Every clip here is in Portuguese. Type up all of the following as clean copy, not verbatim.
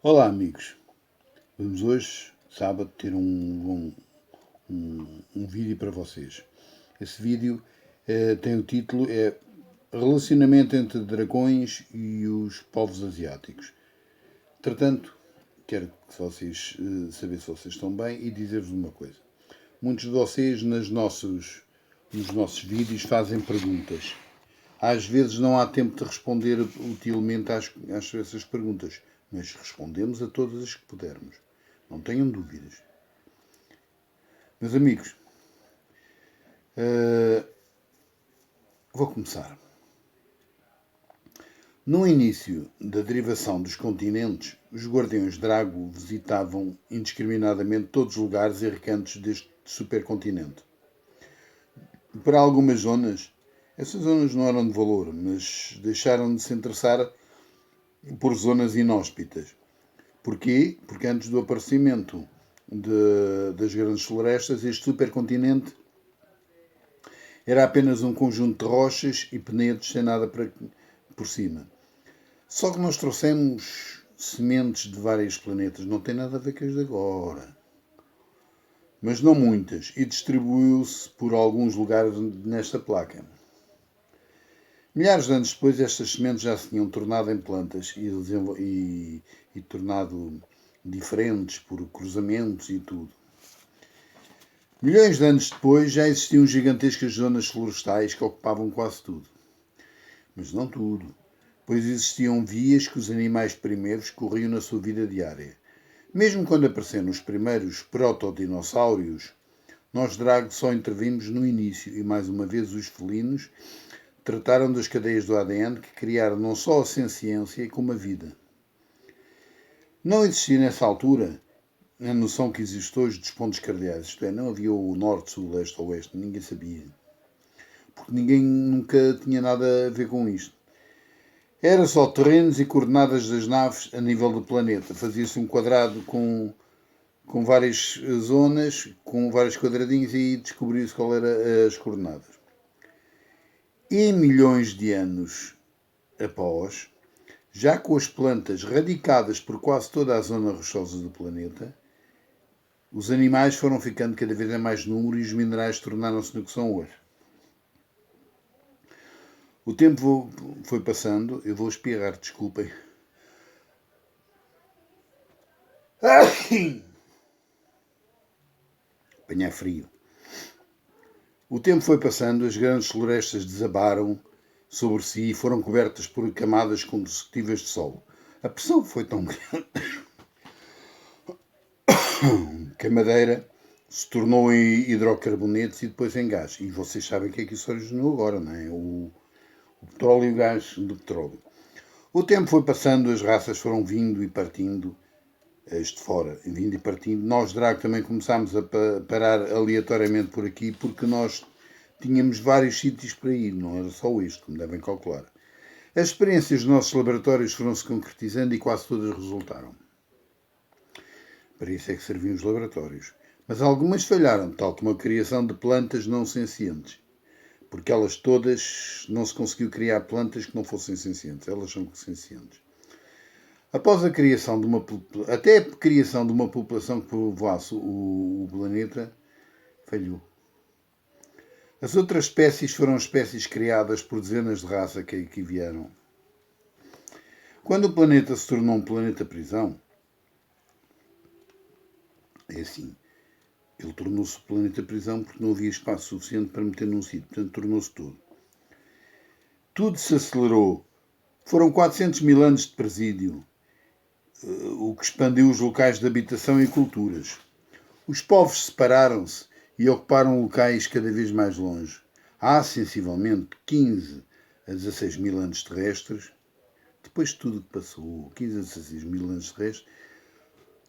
Olá amigos, vamos hoje, sábado, ter um vídeo para vocês. Esse vídeo tem o título Relacionamento entre dragões e os povos asiáticos. Entretanto, quero que vocês saber se vocês estão bem e dizer-vos uma coisa. Muitos de vocês nos nossos vídeos fazem perguntas. Às vezes não há tempo de responder utilmente às essas perguntas, mas respondemos a todas as que pudermos. Não tenham dúvidas. Meus amigos, vou começar. No início da derivação dos continentes, os guardiões Drago visitavam indiscriminadamente todos os lugares e recantos deste supercontinente. Para algumas zonas, essas zonas não eram de valor, mas deixaram de se interessar por zonas inóspitas. Porquê? Porque antes do aparecimento das grandes florestas, este supercontinente era apenas um conjunto de rochas e penedos sem nada por cima. Só que nós trouxemos sementes de vários planetas, não tem nada a ver com as de agora, mas não muitas, e distribuiu-se por alguns lugares nesta placa. Milhares de anos depois, estas sementes já se tinham tornado em plantas e tornado diferentes por cruzamentos e tudo. Milhões de anos depois, já existiam gigantescas zonas florestais que ocupavam quase tudo. Mas não tudo, pois existiam vias que os animais primeiros corriam na sua vida diária. Mesmo quando apareceram os primeiros protodinossauros, nós Drago só intervimos no início e, mais uma vez, os felinos trataram das cadeias do ADN que criaram não só a senciência, como a vida. Não existia nessa altura a noção que existe hoje dos pontos cardeais, isto é, não havia o norte, sul, leste ou oeste, ninguém sabia. Porque ninguém nunca tinha nada a ver com isto. Era só terrenos e coordenadas das naves a nível do planeta. Fazia-se um quadrado com várias zonas, com vários quadradinhos e descobria-se qual eram as coordenadas. E milhões de anos após, já com as plantas radicadas por quase toda a zona rochosa do planeta, os animais foram ficando cada vez em mais número e os minerais tornaram-se no que são hoje. O tempo foi passando, eu vou espirrar, desculpem. Apanhar frio. O tempo foi passando, as grandes florestas desabaram sobre si e foram cobertas por camadas consecutivas de sol. A pressão foi tão grande que a madeira se tornou em hidrocarbonetos e depois em gás. E vocês sabem que é que isso originou agora, não é? O petróleo e o gás do petróleo. O tempo foi passando, as raças foram vindo e partindo, as de fora, vindo e partindo. Nós, Drago, também começámos a parar aleatoriamente por aqui porque nós tínhamos vários sítios para ir, não era só este, como devem calcular. As experiências dos nossos laboratórios foram-se concretizando e quase todas resultaram. Para isso é que serviam os laboratórios. Mas algumas falharam, tal como a criação de plantas não sencientes. Porque elas todas, não se conseguiu criar plantas que não fossem sencientes. Elas são sencientes. Após a criação de até a criação de uma população que povoasse o planeta, falhou. As outras espécies foram espécies criadas por dezenas de raças que aqui vieram. Quando o planeta se tornou um planeta prisão, é assim, ele tornou-se planeta prisão porque não havia espaço suficiente para meter num sítio, portanto tornou-se tudo. Tudo se acelerou. Foram 400 mil anos de presídio, o que expandiu os locais de habitação e culturas. Os povos separaram-se e ocuparam locais cada vez mais longe. Há sensivelmente 15 a 16 mil anos terrestres, depois de tudo que passou, 15 a 16 mil anos terrestres,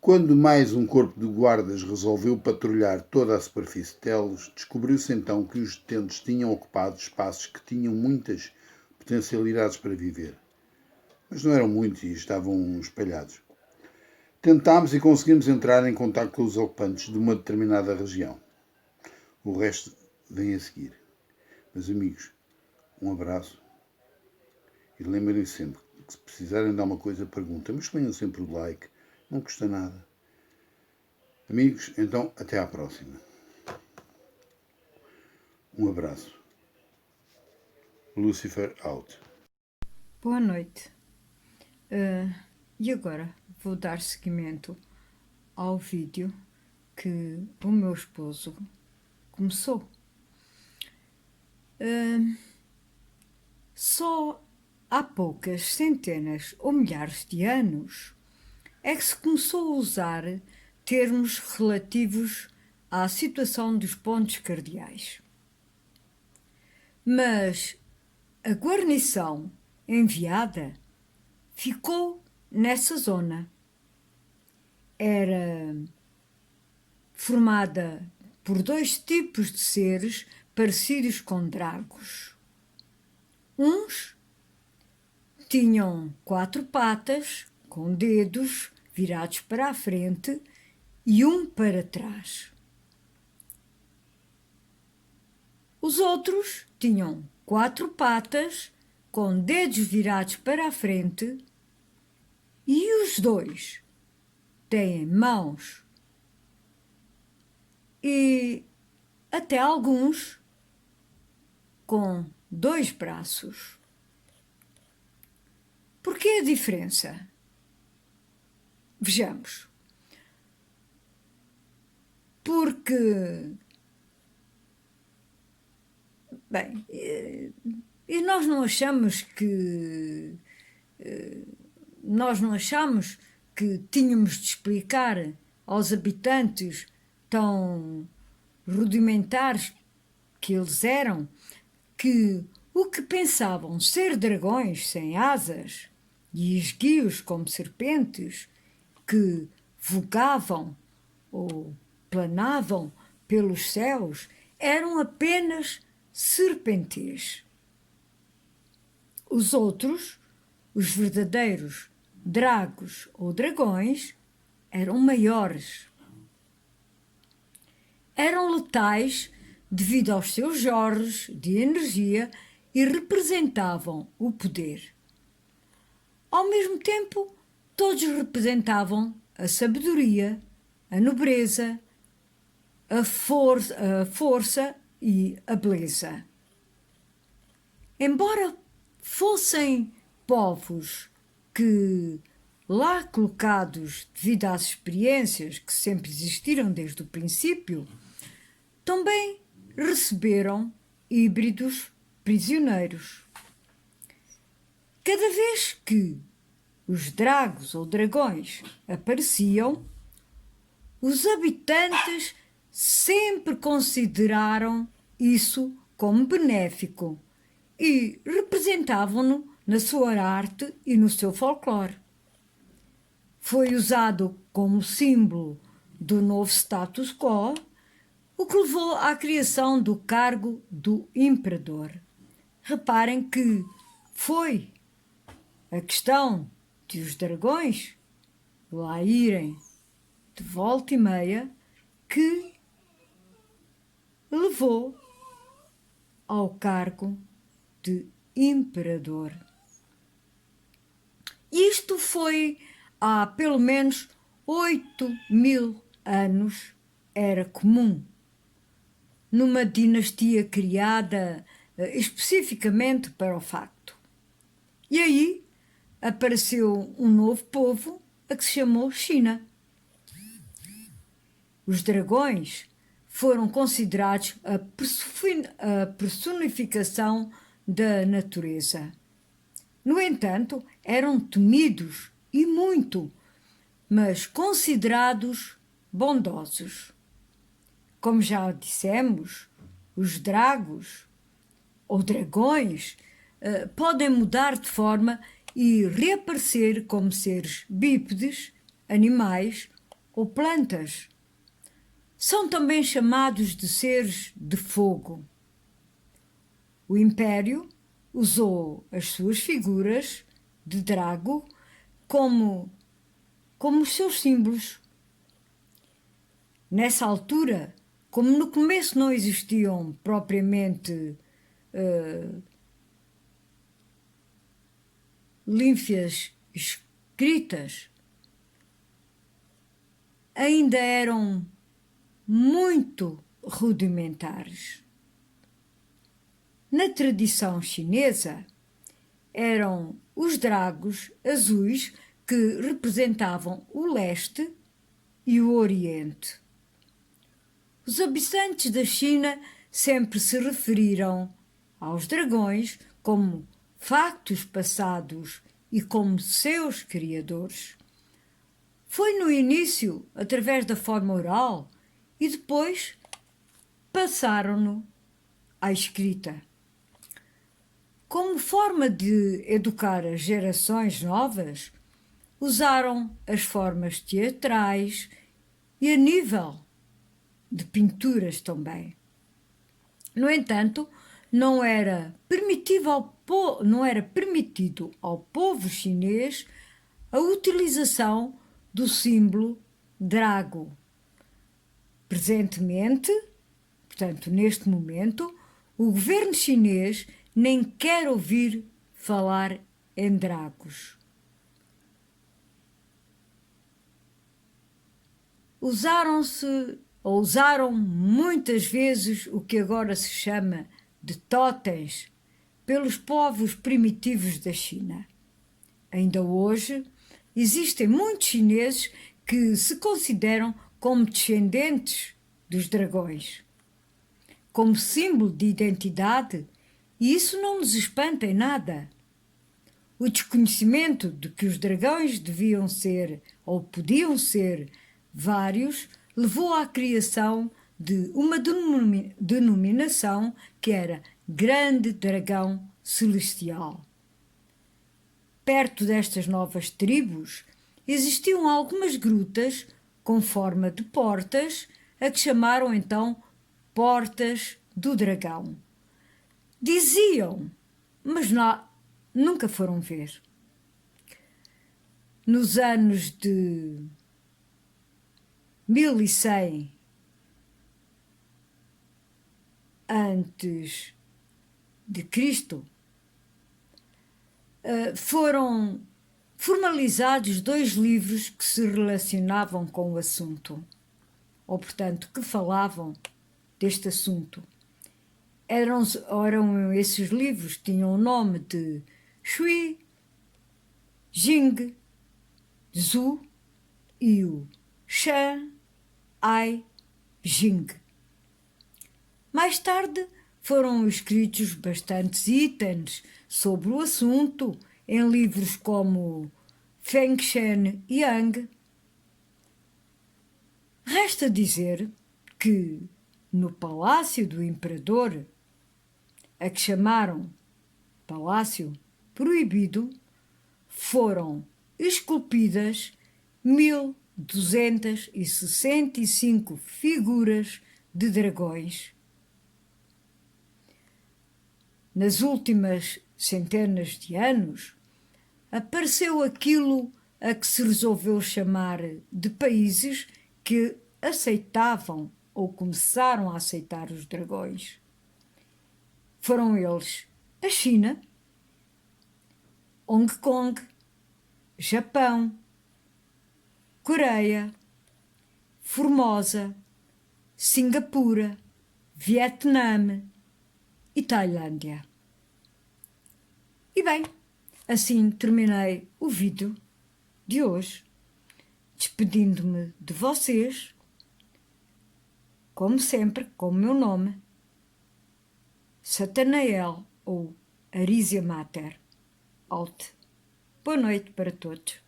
quando mais um corpo de guardas resolveu patrulhar toda a superfície de Telos, descobriu-se então que os detentos tinham ocupado espaços que tinham muitas potencialidades para viver. Mas não eram muitos e estavam espalhados. Tentámos e conseguimos entrar em contato com os ocupantes de uma determinada região. O resto vem a seguir. Meus amigos, um abraço e lembrem-se sempre que se precisarem de alguma coisa, perguntem, mas ponham sempre o like, Não custa nada. Amigos, então até à próxima. Um abraço. Lucifer out. Boa noite. E agora vou dar seguimento ao vídeo que o meu esposo começou. Só há poucas centenas ou milhares de anos é que se começou a usar termos relativos à situação dos pontos cardeais. Mas a guarnição enviada ficou nessa zona. Era formada por dois tipos de seres parecidos com dragos. Uns tinham 4 patas, com dedos virados para a frente e um para trás. Os outros tinham 4 patas, com dedos virados para a frente, e os dois têm mãos e até alguns com 2 braços. Por que a diferença? Vejamos. Porque, bem, e nós não achamos que tínhamos de explicar aos habitantes tão rudimentares que eles eram que o que pensavam ser dragões sem asas e esguios como serpentes que vogavam ou planavam pelos céus eram apenas serpentis. Os outros, os verdadeiros dragos ou dragões, eram maiores. Eram letais devido aos seus jorros de energia e representavam o poder. Ao mesmo tempo, todos representavam a sabedoria, a nobreza, a força e a beleza. Embora fossem povos que, lá colocados devido às experiências que sempre existiram desde o princípio, também receberam híbridos prisioneiros. Cada vez que os dragos ou dragões apareciam, os habitantes sempre consideraram isso como benéfico e representavam-no na sua arte e no seu folclore. Foi usado como símbolo do novo status quo, o que levou à criação do cargo do imperador. Reparem que foi a questão de os dragões lá irem de volta e meia que levou ao cargo de imperador. Isto foi há pelo menos 8.000 anos, era comum, numa dinastia criada especificamente para o facto. E aí apareceu um novo povo a que se chamou China. Os dragões foram considerados a personificação da natureza. No entanto, eram temidos e muito, mas considerados bondosos. Como já dissemos, os dragos ou dragões podem mudar de forma e reaparecer como seres bípedes, animais ou plantas. São também chamados de seres de fogo. O Império usou as suas figuras de drago como os seus símbolos. Nessa altura, como no começo não existiam propriamente linfas escritas, ainda eram muito rudimentares. Na tradição chinesa, eram os dragos azuis que representavam o leste e o oriente. Os habitantes da China sempre se referiram aos dragões como factos passados e como seus criadores. Foi no início através da forma oral e depois passaram-no à escrita. Como forma de educar as gerações novas, usaram as formas teatrais e a nível de pinturas também. No entanto, não era permitido ao povo chinês a utilização do símbolo drago. Presentemente, portanto, neste momento, o governo chinês nem quer ouvir falar em dragos. Usaram muitas vezes o que agora se chama de totens pelos povos primitivos da China. Ainda hoje, existem muitos chineses que se consideram como descendentes dos dragões, como símbolo de identidade, e isso não nos espanta em nada. O desconhecimento de que os dragões deviam ser ou podiam ser vários levou à criação de uma denominação que era Grande Dragão Celestial. Perto destas novas tribos existiam algumas grutas com forma de portas, a que chamaram então Portas do Dragão. Diziam, mas nunca foram ver. Nos anos de 1100 antes de Cristo, foram formalizados 2 livros que se relacionavam com o assunto, ou portanto que falavam deste assunto. Eram esses livros, tinham o nome de Shui, Jing, Zhu e o Shan Ai Jing. Mais tarde foram escritos bastantes itens sobre o assunto em livros como Fengshen Yang. Resta dizer que no Palácio do Imperador, a que chamaram Palácio Proibido, foram esculpidas 1265 figuras de dragões. Nas últimas centenas de anos, apareceu aquilo a que se resolveu chamar de países que aceitavam ou começaram a aceitar os dragões. Foram eles a China, Hong Kong, Japão, Coreia, Formosa, Singapura, Vietnã e Tailândia. E bem, assim terminei o vídeo de hoje, despedindo-me de vocês, como sempre, com o meu nome, Satanael ou Arisia Mater. Boa noite para todos.